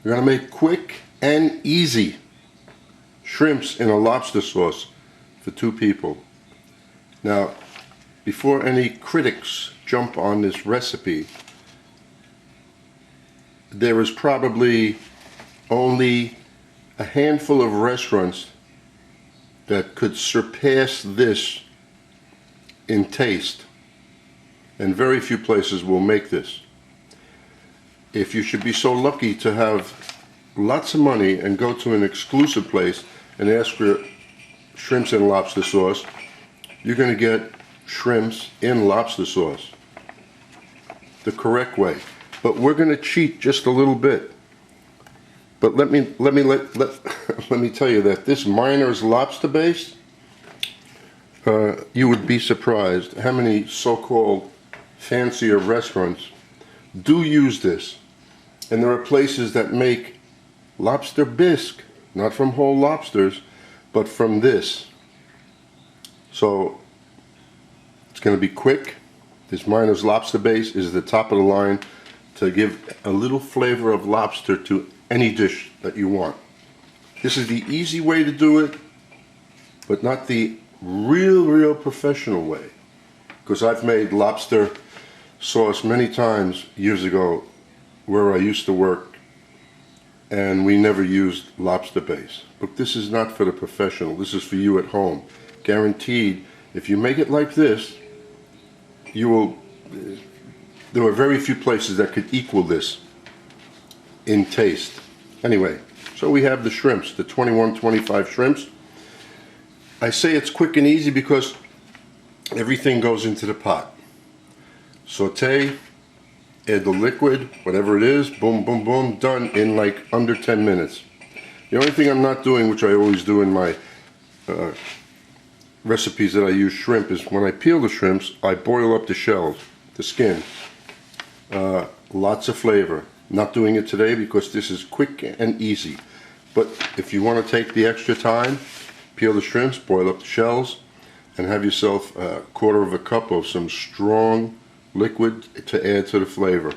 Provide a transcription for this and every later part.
We're going to make quick and easy shrimps in a lobster sauce for 2 people. Now, before any critics jump on this recipe, there is probably only a handful of restaurants that could surpass this in taste, and very few places will make this. If you should be so lucky to have lots of money and go to an exclusive place and ask for shrimps and lobster sauce, you're going to get shrimps in lobster sauce the correct way. But we're going to cheat just a little bit. But let me tell you that this Miner's lobster base, you would be surprised how many so-called fancier restaurants do use this. And there are places that make lobster bisque, not from whole lobsters, but from this. So it's going to be quick. This Miner's lobster base is the top of the line to give a little flavor of lobster to any dish that you want. This is the easy way to do it, but not the real professional way. Because I've made lobster sauce many times years ago where I used to work, and we never used lobster base. But this is not for the professional. This is for you at home. Guaranteed, if you make it like this, you will. There are very few places that could equal this in taste. Anyway, so we have the shrimps, the 21-25 shrimps. I say it's quick and easy because everything goes into the pot. Saute, add the liquid, whatever it is, boom, boom, boom, done in like under 10 minutes. The only thing I'm not doing, which I always do in my recipes that I use shrimp, is when I peel the shrimps, I boil up the shells, the skin. Lots of flavor. Not doing it today because this is quick and easy. But if you want to take the extra time, peel the shrimps, boil up the shells, and have yourself a 1/4 cup of some strong liquid to add to the flavor.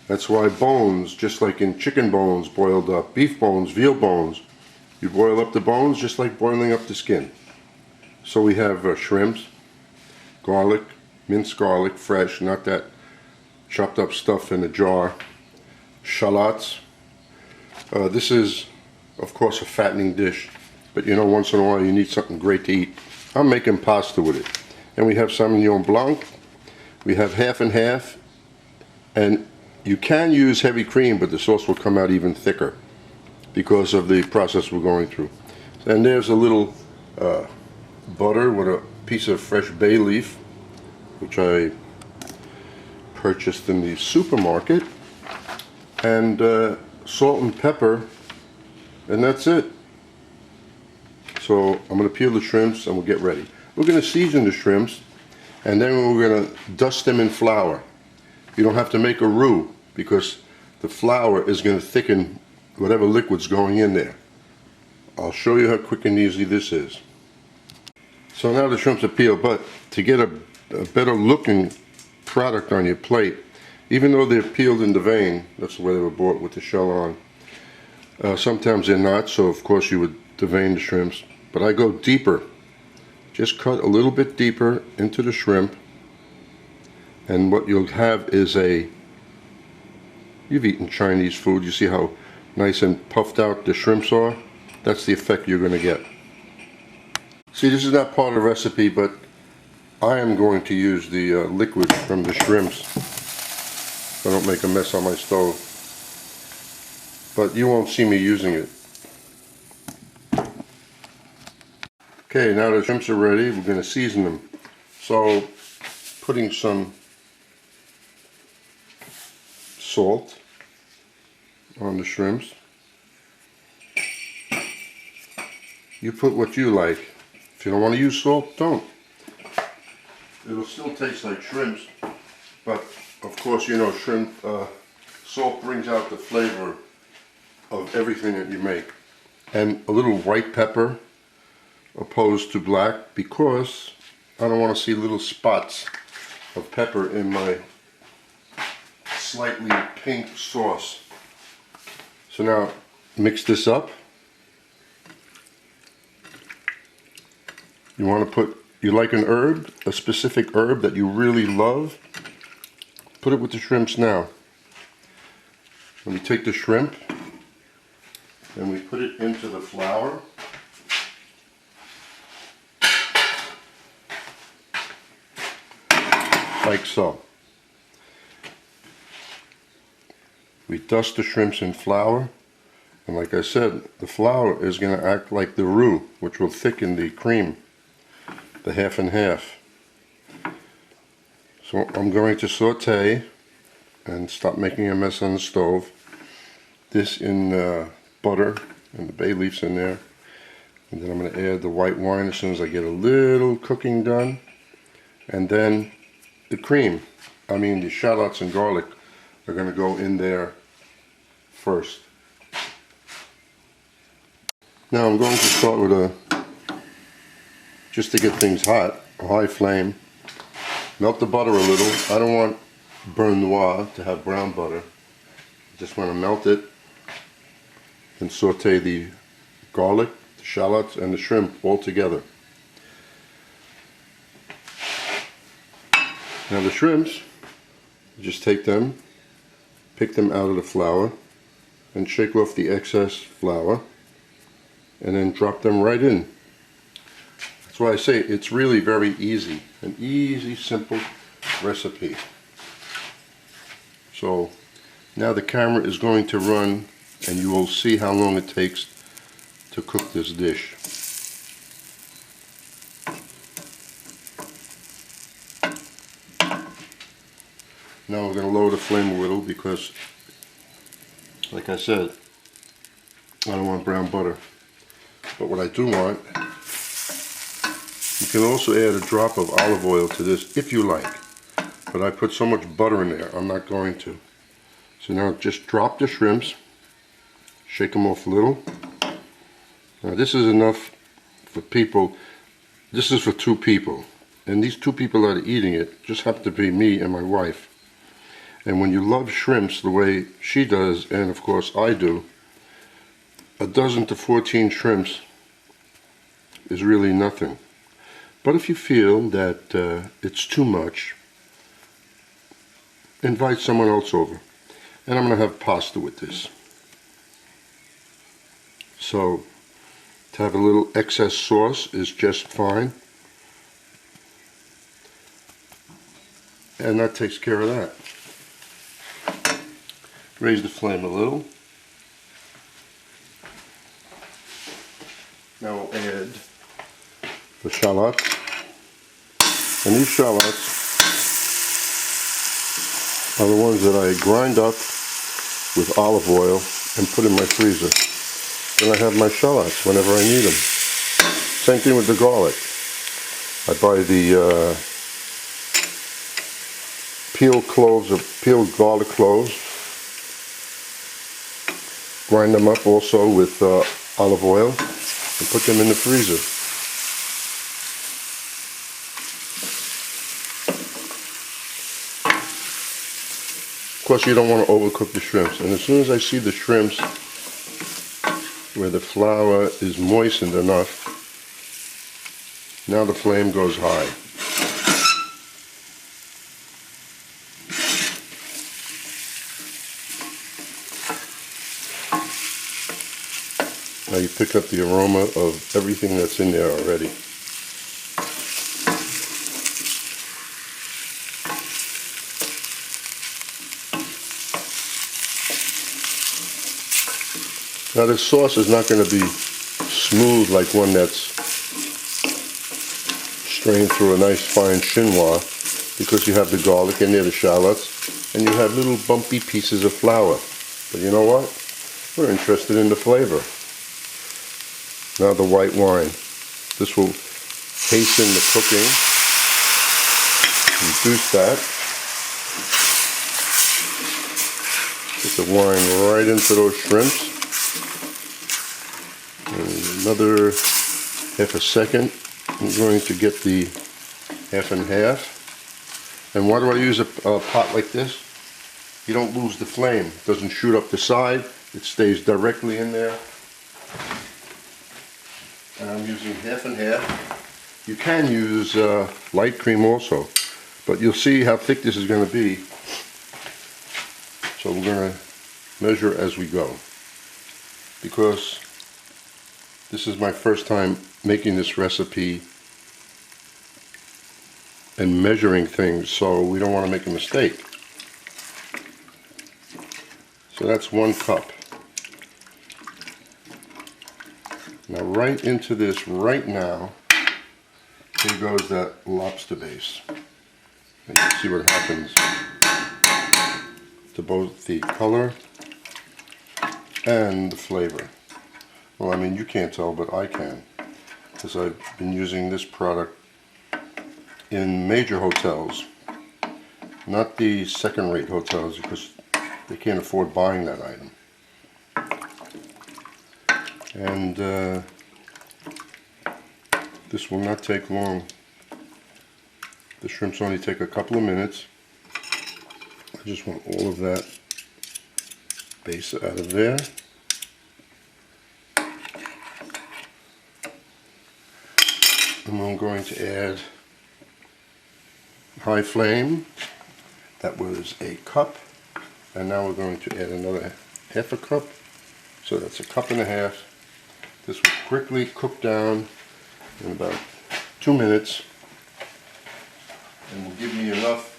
That's why bones, just like in chicken bones boiled up, beef bones, veal bones, you boil up the bones just like boiling up the skin. So we have shrimps, garlic, minced garlic, fresh, not that chopped up stuff in a jar, shallots. This is, of course, a fattening dish, but you know, once in a while you need something great to eat. I'm making pasta with it. And we have sauvignon blanc. We have half and half, and you can use heavy cream, but the sauce will come out even thicker because of the process we're going through. And there's a little butter with a piece of fresh bay leaf, which I purchased in the supermarket, and salt and pepper, and that's it. So I'm going to peel the shrimps and we'll get ready. We're going to season the shrimps, and then we're going to dust them in flour. You don't have to make a roux because the flour is going to thicken whatever liquid's going in there. I'll show you how quick and easy this is. So now the shrimps are peeled, but to get a better looking product on your plate, even though they're peeled in the vein, that's the way they were bought with the shell on, sometimes they're not, so of course you would devein the shrimps, but I go deeper. Just cut a little bit deeper into the shrimp, and what you'll have is you've eaten Chinese food, you see how nice and puffed out the shrimps are? That's the effect you're going to get. See, this is not part of the recipe, but I am going to use the liquid from the shrimps so I don't make a mess on my stove. But you won't see me using it. Okay, now the shrimps are ready, we're going to season them. So, putting some salt on the shrimps. You put what you like. If you don't want to use salt, don't. It'll still taste like shrimps, but of course, you know, shrimp, salt brings out the flavor of everything that you make. And a little white pepper opposed to black, because I don't want to see little spots of pepper in my slightly pink sauce. So now mix this up. You want to put, you like an herb, a specific herb that you really love, put it with the shrimps now. When we take the shrimp and we put it into the flour, like so. We dust the shrimps in flour, and like I said, the flour is going to act like the roux, which will thicken the cream, the half and half. So I'm going to saute and stop making a mess on the stove. This in butter, and the bay leaves in there. And then I'm going to add the white wine as soon as I get a little cooking done. And then the cream, the shallots and garlic are going to go in there first. Now I'm going to start with just to get things hot, a high flame. Melt the butter a little. I don't want beurre noir to have brown butter. I just want to melt it and saute the garlic, the shallots, and the shrimp all together. Now the shrimps, just take them, pick them out of the flour, and shake off the excess flour, and then drop them right in. That's why I say it's really very easy, an easy, simple recipe. So now the camera is going to run, and you will see how long it takes to cook this dish. Now we're going to lower the flame a little because, like I said, I don't want brown butter. But what I do want, you can also add a drop of olive oil to this if you like. But I put so much butter in there, I'm not going to. So now just drop the shrimps, shake them off a little. Now this is enough for people, this is for 2 people. And these 2 people that are eating it just happen to be me and my wife. And when you love shrimps the way she does, and of course I do, 12 to 14 shrimps is really nothing. But if you feel that it's too much, invite someone else over. And I'm going to have pasta with this. So to have a little excess sauce is just fine. And that takes care of that. Raise the flame a little. Now we'll add the shallots. And these shallots are the ones that I grind up with olive oil and put in my freezer. Then I have my shallots whenever I need them. Same thing with the garlic. I buy the peeled cloves or peeled garlic cloves. Grind them up also with olive oil and put them in the freezer. Of course, you don't want to overcook the shrimps. And as soon as I see the shrimps where the flour is moistened enough, now the flame goes high. Now you pick up the aroma of everything that's in there already. Now this sauce is not going to be smooth like one that's strained through a nice fine chinois, because you have the garlic in there, the shallots, and you have little bumpy pieces of flour. But you know what? We're interested in the flavor. Now the white wine. This will hasten the cooking, reduce that. Put the wine right into those shrimps. And another half a second. I'm going to get the half and half. And why do I use a pot like this? You don't lose the flame. It doesn't shoot up the side. It stays directly in there. And I'm using half and half. You can use light cream also, but you'll see how thick this is going to be. So we're going to measure as we go, because this is my first time making this recipe and measuring things, so we don't want to make a mistake. So that's 1 cup. Now right into this right now, here goes that lobster base. And you'll see what happens to both the color and the flavor. Well, I mean, you can't tell, but I can, because I've been using this product in major hotels, not the second-rate hotels, because they can't afford buying that item. And this will not take long. The shrimps only take a couple of minutes. I just want all of that base out of there. And I'm going to add high flame. That was a cup. And now we're going to add another half a cup. So that's a cup and a half. This will quickly cook down in about 2 minutes. And will give me enough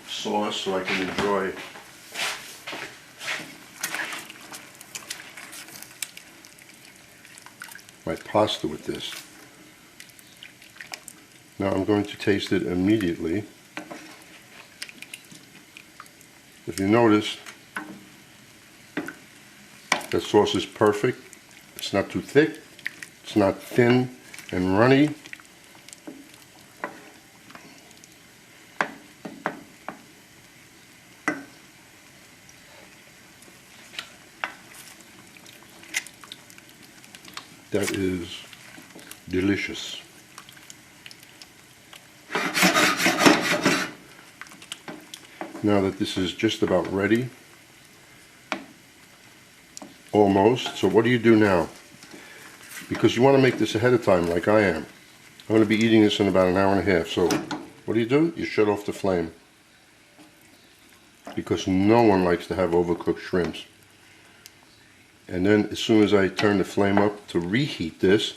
sauce so I can enjoy my pasta with this. Now I'm going to taste it immediately. If you notice, the sauce is perfect. It's not too thick, it's not thin and runny. That is delicious. Now that this is just about ready, almost, so what do you do now? Because you want to make this ahead of time like I am. I'm going to be eating this in about an hour and a half, so what do? You shut off the flame. Because no one likes to have overcooked shrimps. And then as soon as I turn the flame up to reheat this,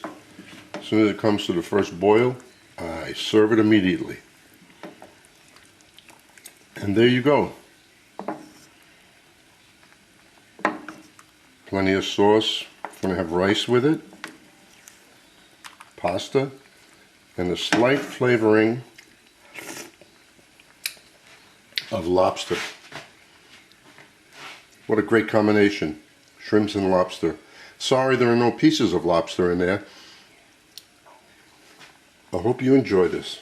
as soon as it comes to the first boil, I serve it immediately. And there you go. Plenty of sauce. I'm going to have rice with it, pasta, and a slight flavoring of lobster. What a great combination. Shrimps and lobster. Sorry there are no pieces of lobster in there. I hope you enjoy this.